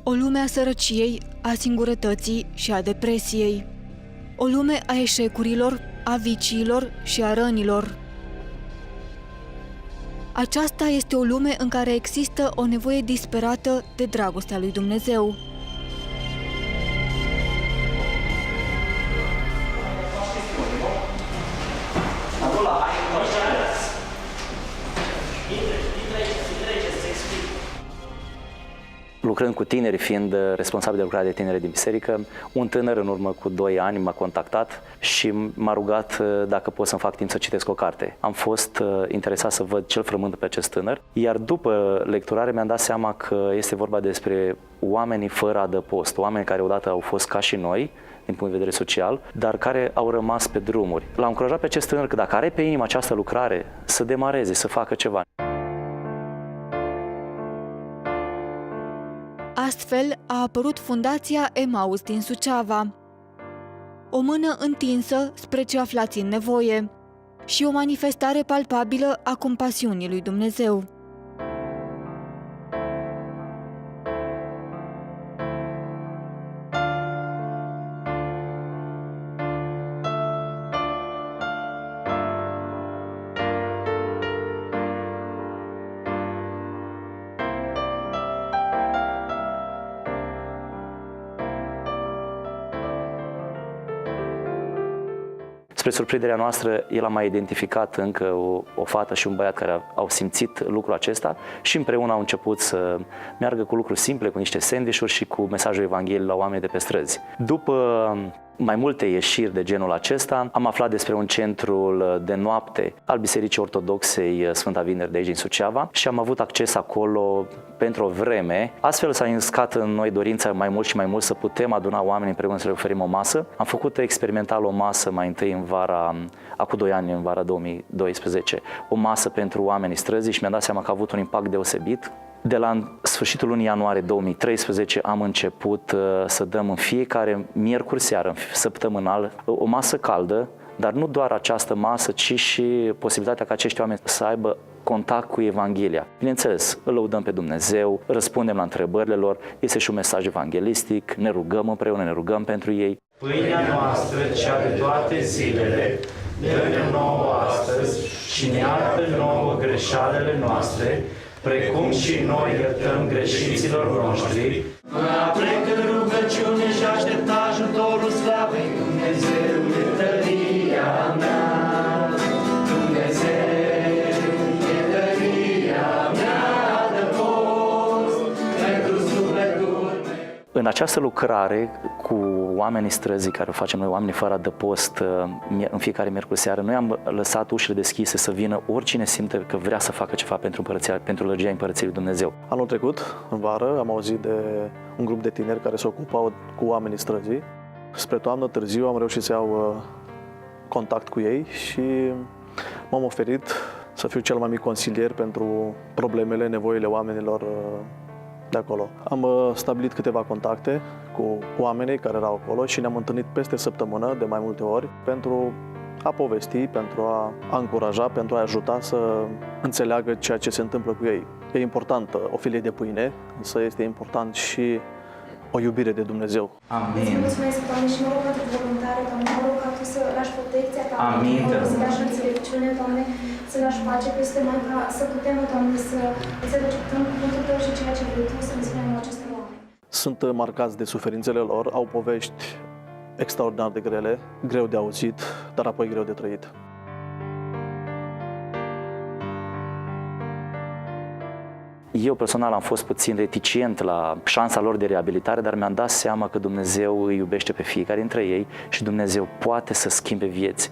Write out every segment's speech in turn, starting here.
O lume a sărăciei, a singurătății și a depresiei. O lume a eșecurilor, a viciilor și a rănilor. Aceasta este o lume în care există o nevoie disperată de dragostea lui Dumnezeu. Lucrând cu tineri, fiind responsabil de lucrare de tineri din biserică, un tânăr în urmă cu 2 ani m-a contactat și m-a rugat dacă pot să-mi fac timp să citesc o carte. Am fost interesat să văd ce îl frământă pe acest tânăr, iar după lecturare mi-am dat seama că este vorba despre oamenii fără adăpost, oameni care odată au fost ca și noi, din punct de vedere social, dar care au rămas pe drumuri. L-am încurajat pe acest tânăr că dacă are pe inimă această lucrare, să demareze, să facă ceva. Astfel a apărut Fundația Emaus din Suceava, o mână întinsă spre cei aflați în nevoie și o manifestare palpabilă a compasiunii lui Dumnezeu. Spre surprinderea noastră, el a mai identificat încă o fată și un băiat care au simțit lucrul acesta și împreună au început să meargă cu lucruri simple, cu niște sandvișuri și cu mesajul Evangheliei la oameni de pe străzi. După mai multe ieșiri de genul acesta, am aflat despre un centru de noapte al Bisericii Ortodoxei Sfânta Vineri de aici din Suceava și am avut acces acolo pentru o vreme. Astfel s-a înscat în noi dorința mai mult și mai mult să putem aduna oameni împreună să le oferim o masă. Am făcut experimental o masă mai întâi în vara, acum 2 ani, în vara 2012, o masă pentru oamenii străzii și mi-am dat seama că a avut un impact deosebit. De la sfârșitul lunii ianuarie 2013 am început să dăm în fiecare miercuri seară, săptămânal, o masă caldă, dar nu doar această masă, ci și posibilitatea ca acești oameni să aibă contact cu Evanghelia. Bineînțeles, îl lăudăm pe Dumnezeu, răspundem la întrebările lor, este și un mesaj evanghelistic, ne rugăm împreună, ne rugăm pentru ei. Pâinea noastră, cea de toate zilele, dă-ne nouă astăzi și ne iartă nouă greșalele noastre, precum și noi iertăm greșiților noștri. Plec în rugăciune și aștept ajutorul slavei Dumnezeule, tăria mea. Dumnezeu e tăria mea, adăpost pentru sufletul meu. În această lucrare cu oamenii străzii care o facem noi, oamenii fără adăpost, în fiecare miercuri seară, noi am lăsat ușile deschise să vină oricine simte că vrea să facă ceva pentru lărgirea Împărăției lui Dumnezeu. Anul trecut, în vară, am auzit de un grup de tineri care se ocupau cu oamenii străzii. Spre toamnă târziu am reușit să iau contact cu ei și m-am oferit să fiu cel mai mic consilier pentru problemele, nevoile oamenilor de acolo. Am stabilit câteva contacte cu oamenii care erau acolo și ne-am întâlnit peste săptămână, de mai multe ori, pentru a povesti, pentru a încuraja, pentru a ajuta să înțeleagă ceea ce se întâmplă cu ei. E importantă o filie de pâine, însă este important și o iubire de Dumnezeu. Amin. Îți mulțumesc, Doamne, și mă rog pentru voluntare, Doamne, mă rog ca Tu să lași protecția Ta, Amin. mă rog să lași înțelepciune, Doamne, să lași pace peste noi, ca să putem, Doamne, să receptăm cuvântul Tău și ceea ce vrei Tu să ne spunem acestor oameni. Sunt marcați de suferințele lor, au povești extraordinar de grele, greu de auzit, dar apoi greu de trăit. Eu personal am fost puțin reticent la șansa lor de reabilitare, dar mi-am dat seama că Dumnezeu îi iubește pe fiecare dintre ei și Dumnezeu poate să schimbe vieți.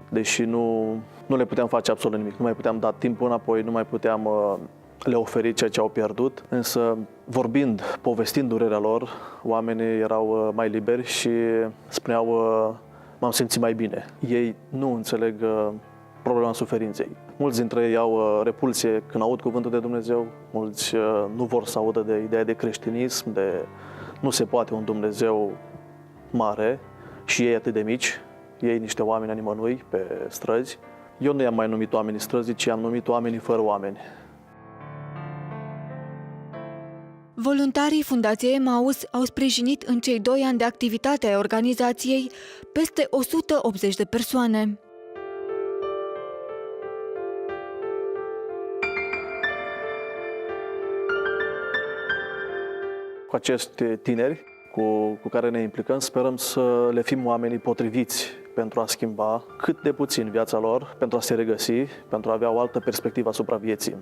Deși nu le puteam face absolut nimic, nu mai puteam da timpul înapoi, nu mai puteam le oferi ceea ce au pierdut, însă vorbind, povestind durerea lor, oamenii erau mai liberi și spuneau m-am simțit mai bine. Ei nu înțeleg problema suferinței. Mulți dintre ei au repulsie când aud cuvântul de Dumnezeu, mulți nu vor să audă de ideea de creștinism, de nu se poate un Dumnezeu mare și ei atât de mici, ei niște oameni ani mănui pe străzi, Eu nu i-am mai numit oamenii străzii, ci am numit oamenii fără oameni. Voluntarii Fundației Emaus au sprijinit în cei 2 ani de activitate a organizației peste 180 de persoane. Cu acești tineri cu care ne implicăm, sperăm să le fim oamenii potriviți pentru a schimba cât de puțin viața lor, pentru a se regăsi, pentru a avea o altă perspectivă asupra vieții.